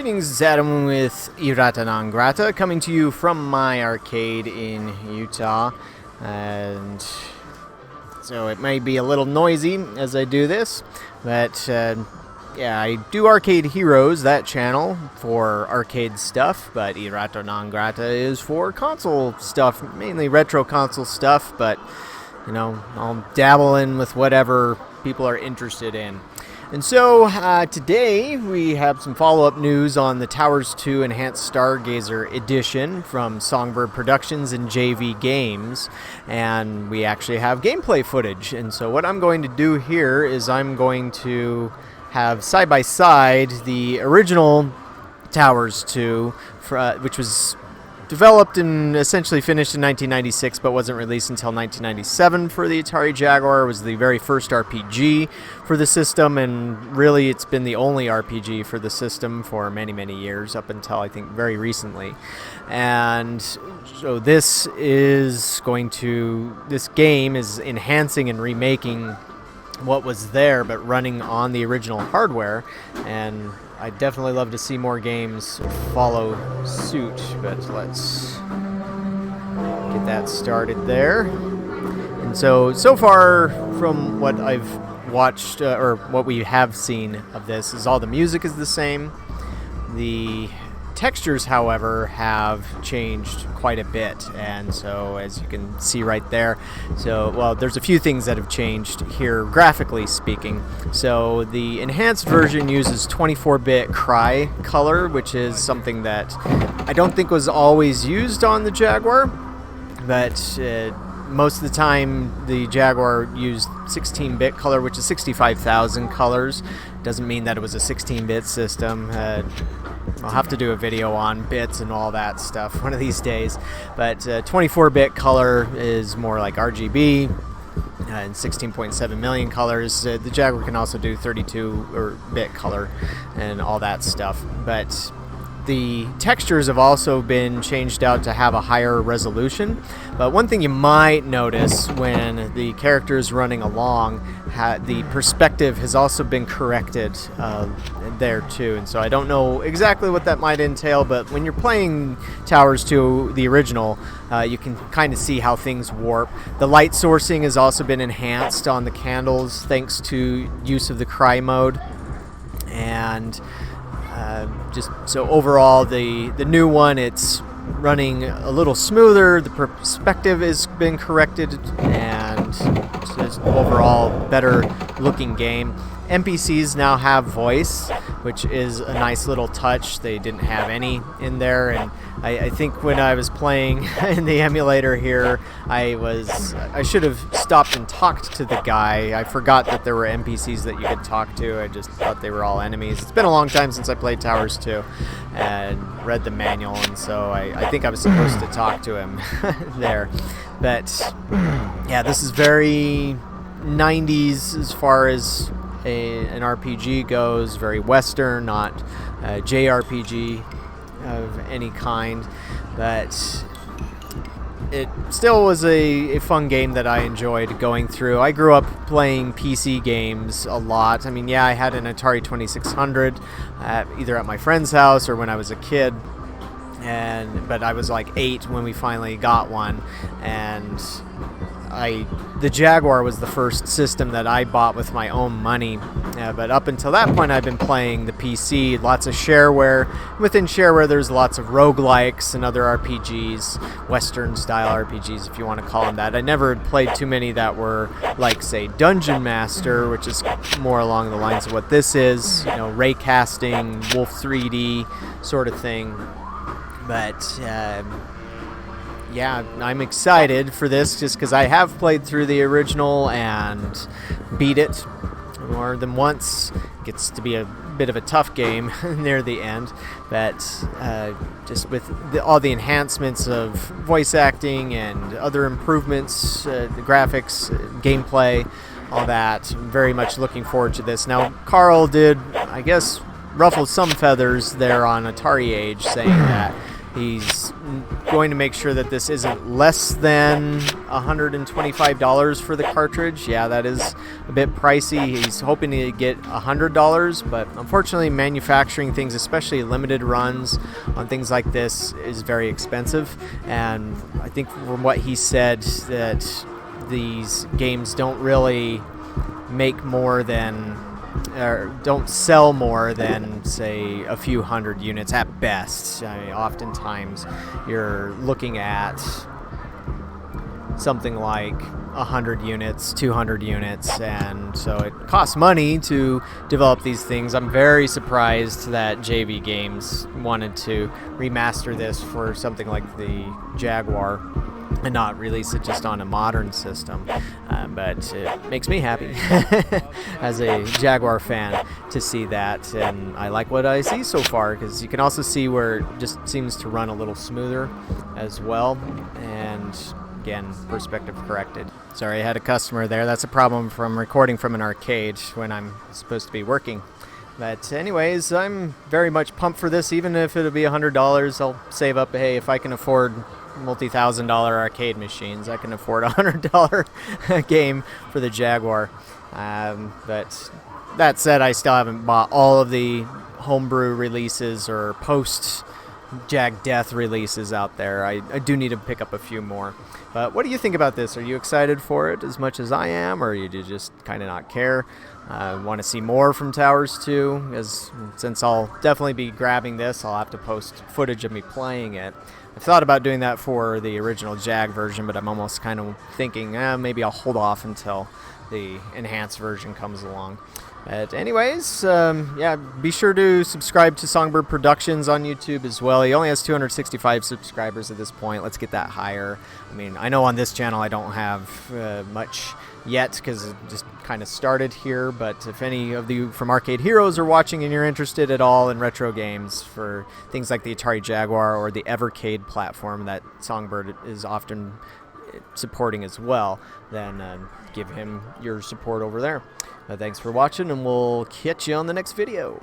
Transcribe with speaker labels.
Speaker 1: Greetings, it's Adam with Irata Non Grata, coming to you from my arcade in Utah. And so it may be a little noisy as I do this, but yeah, I do Arcade Heroes, that channel, for arcade stuff, but Irata Non Grata is for console stuff, mainly retro console stuff, but, you know, I'll dabble in with whatever people are interested in. And so, today we have some follow-up news on the Towers 2 Enhanced Stargazer Edition from Songbird Productions and JV Games, and we actually have gameplay footage. And so what I'm going to do here is I'm going to have side-by-side the original Towers 2, which was developed and essentially finished in 1996, but wasn't released until 1997 for the Atari Jaguar. It was the very first RPG for the system, and really it's been the only RPG for the system for many, many years, up until I think very recently. And so this game is enhancing and remaking what was there, but running on the original hardware, and I'd definitely love to see more games follow suit, but let's get that started there. And so far from what I've watched, or what we have seen of this, is all the music is the same. The textures, however, have changed quite a bit, and so as you can see right there, there's a few things that have changed here graphically speaking. So the enhanced version uses 24-bit cry color, which is something that I don't think was always used on the Jaguar, but most of the time the Jaguar used 16-bit color, which is 65,000 colors. Doesn't mean that it was a 16-bit system. I'll have to do a video on bits and all that stuff one of these days. But 24-bit color is more like RGB, and 16.7 million colors. The Jaguar can also do 32-bit color and all that stuff. But the textures have also been changed out to have a higher resolution. But one thing you might notice when the character is running along, the perspective has also been corrected there too. And so I don't know exactly what that might entail, but when you're playing Towers 2, the original, you can kind of see how things warp. The light sourcing has also been enhanced on the candles thanks to use of the cry mode. And just so overall, the new one, it's running a little smoother. The perspective has been corrected, and just overall better looking game. NPCs now have voice, which is a nice little touch. They didn't have any in there, and I think when I was playing in the emulator here, I should have stopped and talked to the guy. I forgot that there were NPCs that you could talk to. I just thought they were all enemies. It's been a long time since I played Towers 2 and read the manual, and so I think I was supposed to talk to him there. But yeah, this is very 90s as far as an RPG goes, very Western, not JRPG of any kind, but it still was a fun game that I enjoyed going through. I grew up playing PC games a lot. I mean, yeah, I had an Atari 2600 either at my friend's house or when I was a kid, but I was like 8 when we finally got one, and the Jaguar was the first system that I bought with my own money, but up until that point I've been playing the PC, lots of shareware. Within shareware there's lots of roguelikes and other RPGs, Western style RPGs if you want to call them that. I never played too many that were like, say, Dungeon Master, which is more along the lines of what this is, you know, ray casting, Wolf 3D sort of thing. But yeah, I'm excited for this just because I have played through the original and beat it more than once. It gets to be a bit of a tough game near the end, but just with all the enhancements of voice acting and other improvements, the graphics, gameplay, all that, I'm very much looking forward to this. Now, Carl did, I guess, ruffle some feathers there on Atari Age, saying that he's going to make sure that this isn't less than $125 for the cartridge. Yeah, that is a bit pricey. He's hoping to get $100, but unfortunately manufacturing things, especially limited runs on things like this, is very expensive. And I think from what he said, that these games don't really make more than, or don't sell more than, say, a few hundred units at best. I mean, oftentimes you're looking at something like 100 units, 200 units, and so it costs money to develop these things. I'm very surprised that JV Games wanted to remaster this for something like the Jaguar and not release it just on a modern system, but it makes me happy as a Jaguar fan to see that, and I like what I see so far, because you can also see where it just seems to run a little smoother as well, and again, perspective corrected. Sorry, I had a customer there. That's a problem from recording from an arcade when I'm supposed to be working. But anyways, I'm very much pumped for this. Even if it'll be $100, I'll save up. Hey, if I can afford multi-$1,000 arcade machines, I can afford a $100 game for the Jaguar. But that said, I still haven't bought all of the homebrew releases or post-Jag Death releases out there. I do need to pick up a few more. But what do you think about this? Are you excited for it as much as I am, or you do just kind of not care? Want to see more from Towers 2? Since I'll definitely be grabbing this, I'll have to post footage of me playing it. I've thought about doing that for the original Jag version, but I'm almost kind of thinking, maybe I'll hold off until the enhanced version comes along. But anyways, yeah, be sure to subscribe to Songbird Productions on YouTube as well. He only has 265 subscribers at this point. Let's get that higher. I mean, I know on this channel I don't have much yet because it just kind of started here, but if any of you from Arcade Heroes are watching and you're interested at all in retro games for things like the Atari Jaguar or the Evercade platform that Songbird is often supporting as well, then give him your support over there. Thanks for watching, and we'll catch you on the next video.